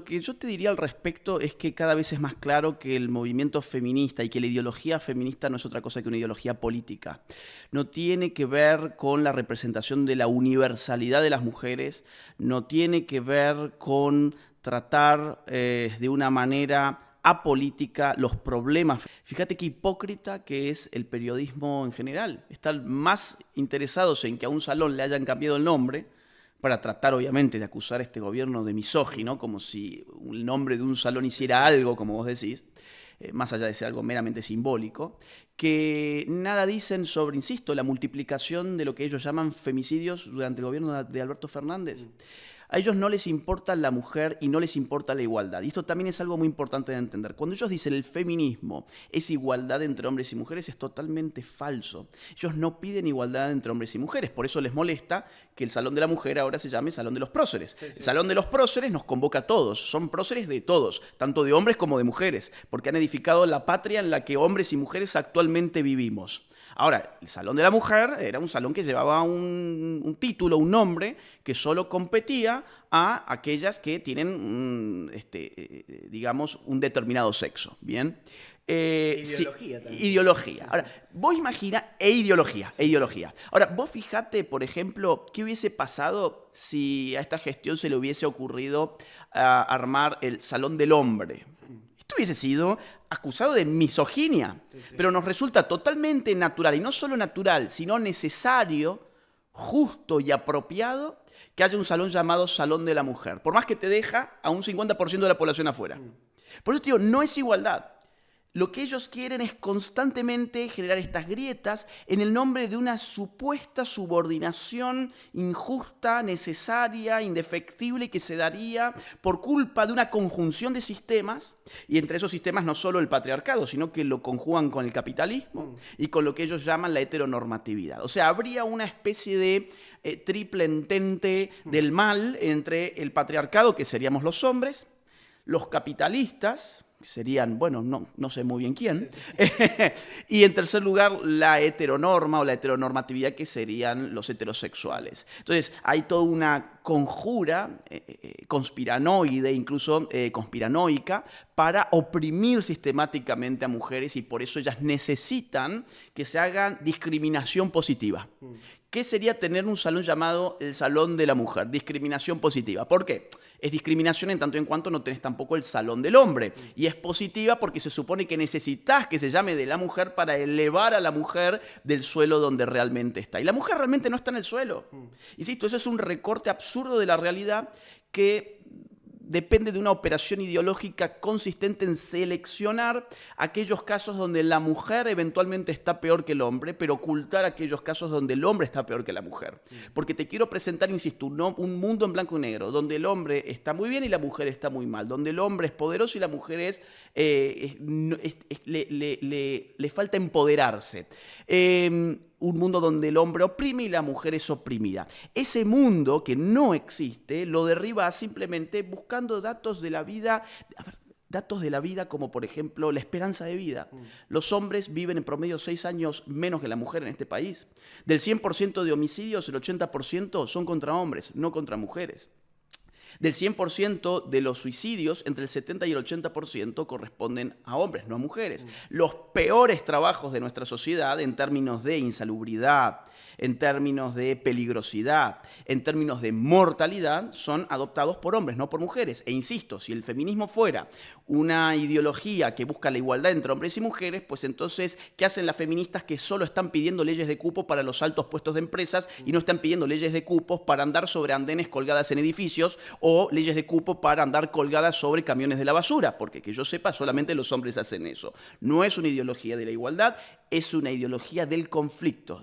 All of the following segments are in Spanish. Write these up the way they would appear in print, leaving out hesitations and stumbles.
Lo que yo te diría al respecto es que cada vez es más claro que el movimiento feminista y que la ideología feminista no es otra cosa que una ideología política. No tiene que ver con la representación de la universalidad de las mujeres, no tiene que ver con tratar de una manera apolítica los problemas. Fíjate qué hipócrita que es el periodismo en general. Están más interesados en que a un salón le hayan cambiado el nombre para tratar, obviamente, de acusar a este gobierno de misógino, como si el nombre de un salón hiciera algo, como vos decís, más allá de ser algo meramente simbólico, que nada dicen sobre, insisto, la multiplicación de lo que ellos llaman femicidios durante el gobierno de Alberto Fernández. A ellos no les importa la mujer y no les importa la igualdad. Y esto también es algo muy importante de entender. Cuando ellos dicen el feminismo es igualdad entre hombres y mujeres, es totalmente falso. Ellos no piden igualdad entre hombres y mujeres. Por eso les molesta que el Salón de la Mujer ahora se llame Salón de los Próceres. Sí, sí. El Salón de los Próceres nos convoca a todos. Son próceres de todos, tanto de hombres como de mujeres, porque han edificado la patria en la que hombres y mujeres actualmente vivimos. Ahora, el Salón de la Mujer era un salón que llevaba un título, un nombre, que solo competía a aquellas que tienen, digamos, un determinado sexo. ¿Bien? Ideología también. Ideología. Ahora, vos imaginás, ideología. Ahora, vos fijate, por ejemplo, qué hubiese pasado si a esta gestión se le hubiese ocurrido armar el Salón del Hombre. Esto hubiese sido acusado de misoginia, pero nos resulta totalmente natural, y no solo natural, sino necesario, justo y apropiado que haya un salón llamado Salón de la Mujer, por más que te deja a un 50% de la población afuera. Por eso te digo, no es igualdad. Lo que ellos quieren es constantemente generar estas grietas en el nombre de una supuesta subordinación injusta, necesaria, indefectible, que se daría por culpa de una conjunción de sistemas, y entre esos sistemas no solo el patriarcado, sino que lo conjugan con el capitalismo y con lo que ellos llaman la heteronormatividad. O sea, habría una especie de triple entente del mal entre el patriarcado, que seríamos los hombres, los capitalistas, serían, bueno, no sé muy bien quién, y en tercer lugar la heteronorma o la heteronormatividad, que serían los heterosexuales. Entonces hay toda una conjura conspiranoide, incluso conspiranoica, para oprimir sistemáticamente a mujeres, y por eso ellas necesitan que se haga discriminación positiva. ¿Qué sería tener un salón llamado el Salón de la Mujer? Discriminación positiva. ¿Por qué? Es discriminación en tanto en cuanto no tenés tampoco el Salón del Hombre. Y es positiva porque se supone que necesitas que se llame de la mujer para elevar a la mujer del suelo donde realmente está. Y la mujer realmente no está en el suelo. Insisto, eso es un recorte absurdo de la realidad que depende de una operación ideológica consistente en seleccionar aquellos casos donde la mujer eventualmente está peor que el hombre, pero ocultar aquellos casos donde el hombre está peor que la mujer. Porque te quiero presentar, insisto, un mundo en blanco y negro, donde el hombre está muy bien y la mujer está muy mal, donde el hombre es poderoso y la mujer le falta empoderarse. Un mundo donde el hombre oprime y la mujer es oprimida. Ese mundo que no existe lo derriba simplemente buscando datos de la vida. Datos de la vida como, por ejemplo, la esperanza de vida. Los hombres viven en promedio 6 años menos que la mujer en este país. Del 100% de homicidios, el 80% son contra hombres, no contra mujeres. Del 100% de los suicidios, entre el 70 y el 80% corresponden a hombres, no a mujeres. Los peores trabajos de nuestra sociedad en términos de insalubridad, en términos de peligrosidad, en términos de mortalidad, son adoptados por hombres, no por mujeres. E insisto, si el feminismo fuera una ideología que busca la igualdad entre hombres y mujeres, pues entonces, ¿qué hacen las feministas que solo están pidiendo leyes de cupo para los altos puestos de empresas y no están pidiendo leyes de cupos para andar sobre andenes colgadas en edificios o leyes de cupo para andar colgadas sobre camiones de la basura? Porque que yo sepa, solamente los hombres hacen eso. No es una ideología de la igualdad, es una ideología del conflicto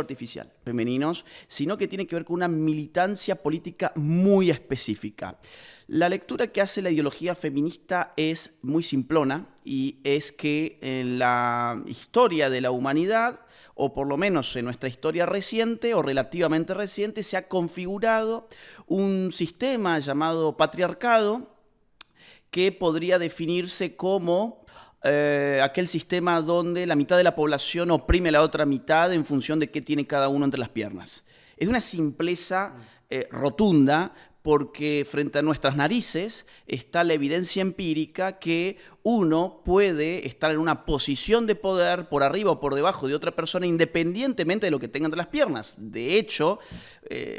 artificial, femeninos, sino que tiene que ver con una militancia política muy específica. La lectura que hace la ideología feminista es muy simplona, y es que en la historia de la humanidad, o por lo menos en nuestra historia reciente o relativamente reciente, se ha configurado un sistema llamado patriarcado que podría definirse como aquel sistema donde la mitad de la población oprime a la otra mitad en función de qué tiene cada uno entre las piernas. Es de una simpleza rotunda, porque frente a nuestras narices está la evidencia empírica que uno puede estar en una posición de poder por arriba o por debajo de otra persona independientemente de lo que tenga entre las piernas. De hecho,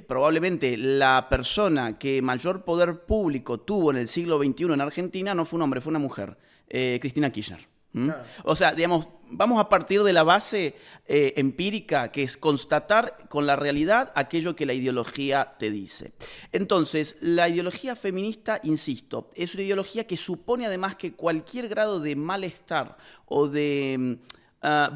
probablemente la persona que mayor poder público tuvo en el siglo XXI en Argentina no fue un hombre, fue una mujer, Cristina Kirchner. Claro. O sea, digamos, vamos a partir de la base empírica, que es constatar con la realidad aquello que la ideología te dice. Entonces, la ideología feminista, insisto, es una ideología que supone además que cualquier grado de malestar o de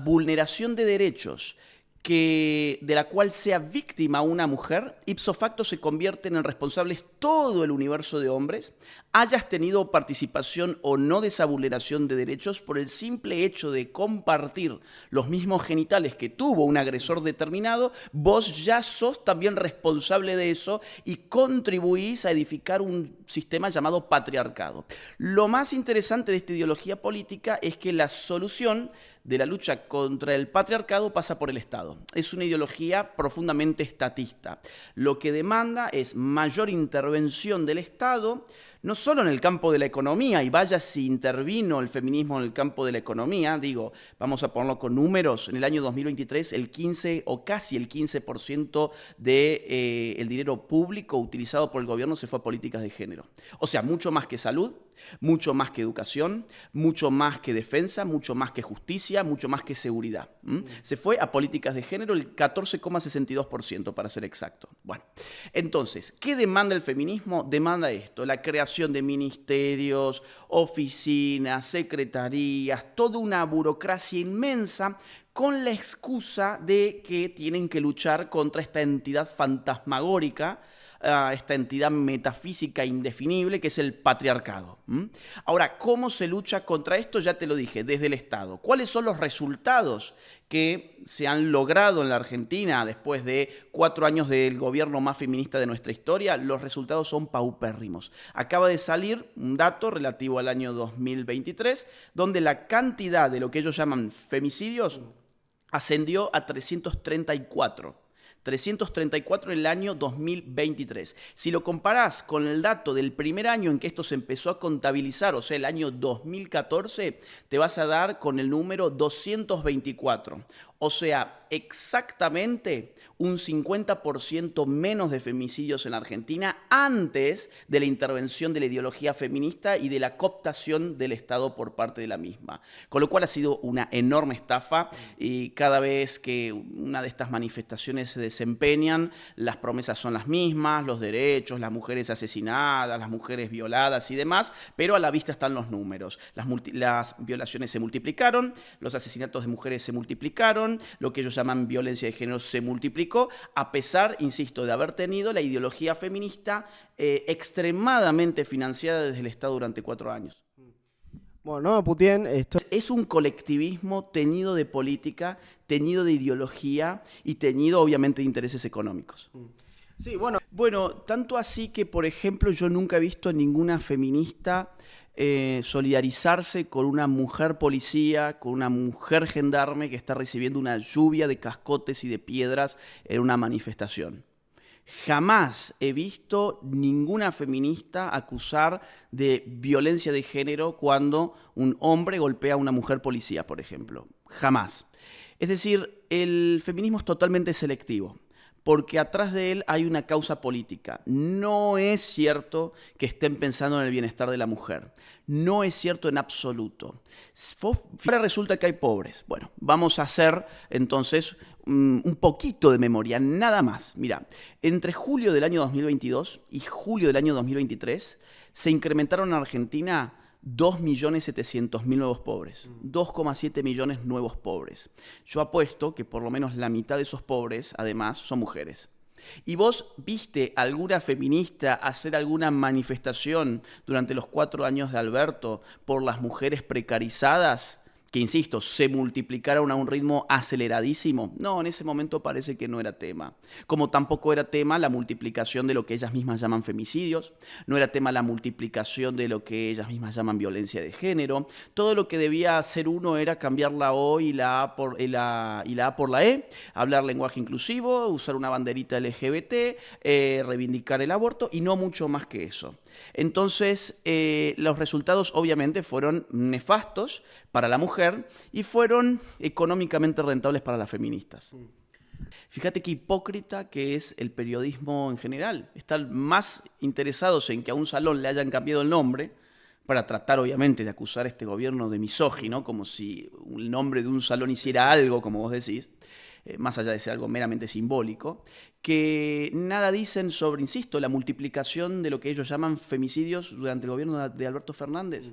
vulneración de derechos de la cual sea víctima una mujer, ipso facto se convierten en responsables todo el universo de hombres, hayas tenido participación o no de esa vulneración de derechos por el simple hecho de compartir los mismos genitales que tuvo un agresor determinado, vos ya sos también responsable de eso y contribuís a edificar un sistema llamado patriarcado. Lo más interesante de esta ideología política es que la solución de la lucha contra el patriarcado pasa por el Estado. Es una ideología profundamente estatista. Lo que demanda es mayor intervención del Estado, no solo en el campo de la economía, y vaya si intervino el feminismo en el campo de la economía, digo, vamos a ponerlo con números, en el año 2023 el 15 o casi el 15% del dinero público utilizado por el gobierno se fue a políticas de género. O sea, mucho más que salud, mucho más que educación, mucho más que defensa, mucho más que justicia, mucho más que seguridad. Se fue a políticas de género el 14,62% para ser exacto. Bueno, entonces, ¿qué demanda el feminismo? Demanda esto, la creación de ministerios, oficinas, secretarías, toda una burocracia inmensa con la excusa de que tienen que luchar contra esta entidad fantasmagórica, esta entidad metafísica indefinible que es el patriarcado. Ahora, ¿cómo se lucha contra esto? Ya te lo dije, desde el Estado. ¿Cuáles son los resultados que se han logrado en la Argentina después de 4 años del gobierno más feminista de nuestra historia? Los resultados son paupérrimos. Acaba de salir un dato relativo al año 2023, donde la cantidad de lo que ellos llaman femicidios ascendió a 334. 334 en el año 2023. Si lo comparás con el dato del primer año en que esto se empezó a contabilizar, o sea, el año 2014, te vas a dar con el número 224. O sea, exactamente un 50% menos de femicidios en Argentina antes de la intervención de la ideología feminista y de la cooptación del Estado por parte de la misma. Con lo cual ha sido una enorme estafa y cada vez que una de estas manifestaciones se desempeñan, las promesas son las mismas, los derechos, las mujeres asesinadas, las mujeres violadas y demás, pero a la vista están los números. Las violaciones se multiplicaron, los asesinatos de mujeres se multiplicaron, lo que ellos llaman violencia de género se multiplicó, a pesar, insisto, de haber tenido la ideología feminista extremadamente financiada desde el Estado durante 4 años. Bueno, Putin, esto es un colectivismo teñido de política, teñido de ideología y teñido, obviamente, de intereses económicos. Sí, bueno. Bueno, tanto así que, por ejemplo, yo nunca he visto a ninguna feminista solidarizarse con una mujer policía, con una mujer gendarme que está recibiendo una lluvia de cascotes y de piedras en una manifestación. Jamás he visto ninguna feminista acusar de violencia de género cuando un hombre golpea a una mujer policía, por ejemplo. Jamás. Es decir, el feminismo es totalmente selectivo, porque atrás de él hay una causa política. No es cierto que estén pensando en el bienestar de la mujer. No es cierto en absoluto. Ahora resulta que hay pobres. Bueno, vamos a hacer entonces un poquito de memoria, nada más. Mira, entre julio del año 2022 y julio del año 2023 se incrementaron en Argentina 2.700.000 nuevos pobres, 2,7 millones nuevos pobres. Yo apuesto que por lo menos la mitad de esos pobres, además, son mujeres. ¿Y vos viste alguna feminista hacer alguna manifestación durante los 4 años de Alberto por las mujeres precarizadas? que insisto, se multiplicaron a un ritmo aceleradísimo, no, en ese momento parece que no era tema. Como tampoco era tema la multiplicación de lo que ellas mismas llaman femicidios, no era tema la multiplicación de lo que ellas mismas llaman violencia de género. Todo lo que debía hacer uno era cambiar la O y la A por la E, hablar lenguaje inclusivo, usar una banderita LGBT, reivindicar el aborto y no mucho más que eso. Entonces, los resultados obviamente fueron nefastos para la mujer y fueron económicamente rentables para las feministas. Fíjate qué hipócrita que es el periodismo en general. Están más interesados en que a un salón le hayan cambiado el nombre para tratar obviamente de acusar a este gobierno de misógino, como si el nombre de un salón hiciera algo, como vos decís, más allá de ser algo meramente simbólico, que nada dicen sobre, insisto, la multiplicación de lo que ellos llaman femicidios durante el gobierno de Alberto Fernández.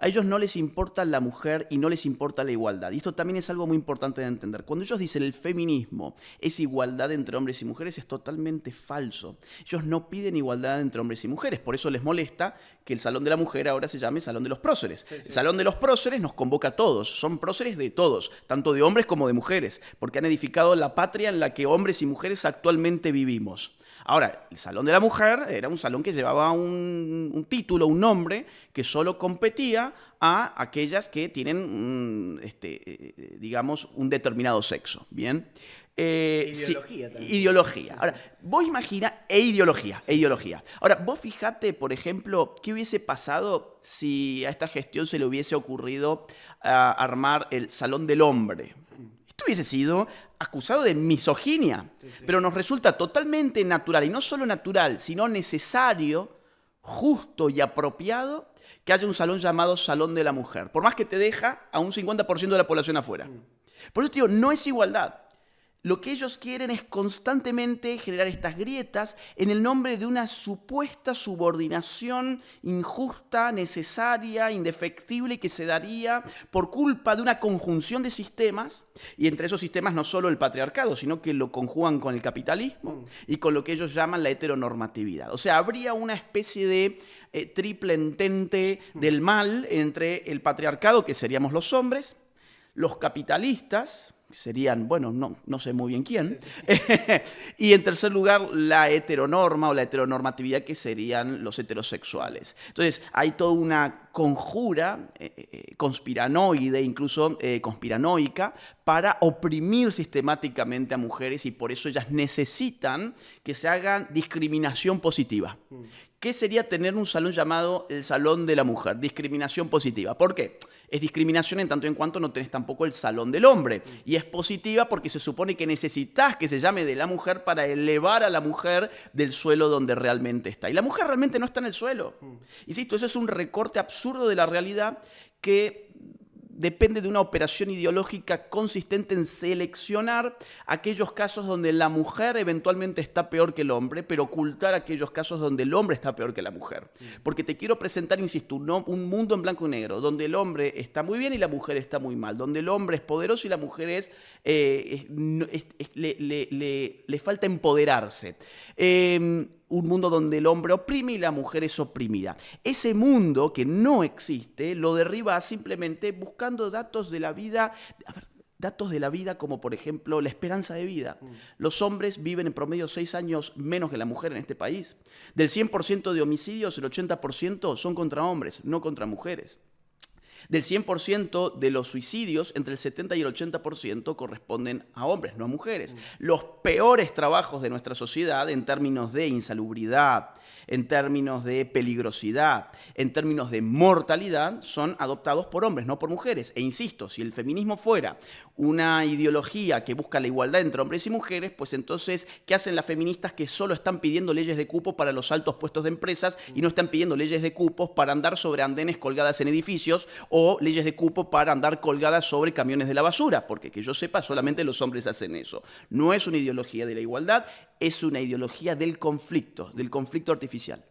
A ellos no les importa la mujer y no les importa la igualdad. Y esto también es algo muy importante de entender. Cuando ellos dicen el feminismo es igualdad entre hombres y mujeres, es totalmente falso. Ellos no piden igualdad entre hombres y mujeres. Por eso les molesta que el Salón de la Mujer ahora se llame Salón de los Próceres. Sí, sí. El Salón de los Próceres nos convoca a todos. Son próceres de todos, tanto de hombres como de mujeres, porque han edificado la patria en la que hombres y mujeres actualmente vivimos. Ahora, el Salón de la Mujer era un salón que llevaba un título, un nombre, que solo competía a aquellas que tienen, digamos, un determinado sexo. ¿Bien? Ideología sí, también. ideología. Ahora, vos imaginás, ideología. Ahora, vos fijate, por ejemplo, qué hubiese pasado si a esta gestión se le hubiese ocurrido armar el Salón del Hombre. Esto hubiese sido acusado de misoginia, pero nos resulta totalmente natural, y no solo natural, sino necesario, justo y apropiado que haya un salón llamado Salón de la Mujer, por más que te deja a un 50% de la población afuera. Por eso te digo, no es igualdad. Lo que ellos quieren es constantemente generar estas grietas en el nombre de una supuesta subordinación injusta, necesaria, indefectible, que se daría por culpa de una conjunción de sistemas, y entre esos sistemas no solo el patriarcado, sino que lo conjugan con el capitalismo y con lo que ellos llaman la heteronormatividad. O sea, habría una especie de triple entente del mal entre el patriarcado, que seríamos los hombres, los capitalistas, serían, bueno, no sé muy bien quién, y en tercer lugar la heteronorma o la heteronormatividad, que serían los heterosexuales. Entonces hay toda una conjura conspiranoide, incluso conspiranoica, para oprimir sistemáticamente a mujeres, y por eso ellas necesitan que se haga discriminación positiva. ¿Qué sería tener un salón llamado el Salón de la Mujer? Discriminación positiva. ¿Por qué? Es discriminación en tanto en cuanto no tenés tampoco el Salón del Hombre. Y es positiva porque se supone que necesitas que se llame de la mujer para elevar a la mujer del suelo donde realmente está. Y la mujer realmente no está en el suelo. Insisto, eso es un recorte absurdo de la realidad que depende de una operación ideológica consistente en seleccionar aquellos casos donde la mujer eventualmente está peor que el hombre, pero ocultar aquellos casos donde el hombre está peor que la mujer. Porque te quiero presentar, insisto, un mundo en blanco y negro, donde el hombre está muy bien y la mujer está muy mal, donde el hombre es poderoso y la mujer le falta empoderarse. Un mundo donde el hombre oprime y la mujer es oprimida. Ese mundo que no existe lo derriba simplemente buscando datos de la vida. Datos de la vida como, por ejemplo, la esperanza de vida. Los hombres viven en promedio 6 años menos que la mujer en este país. Del 100% de homicidios, el 80% son contra hombres, no contra mujeres. Del 100% de los suicidios, entre el 70 y el 80% corresponden a hombres, no a mujeres. Los peores trabajos de nuestra sociedad en términos de insalubridad, en términos de peligrosidad, en términos de mortalidad, son adoptados por hombres, no por mujeres. E insisto, si el feminismo fuera una ideología que busca la igualdad entre hombres y mujeres, pues entonces, ¿qué hacen las feministas que solo están pidiendo leyes de cupo para los altos puestos de empresas y no están pidiendo leyes de cupos para andar sobre andenes colgadas en edificios o leyes de cupo para andar colgadas sobre camiones de la basura? Porque que yo sepa, solamente los hombres hacen eso. No es una ideología de la igualdad, es una ideología del conflicto artificial.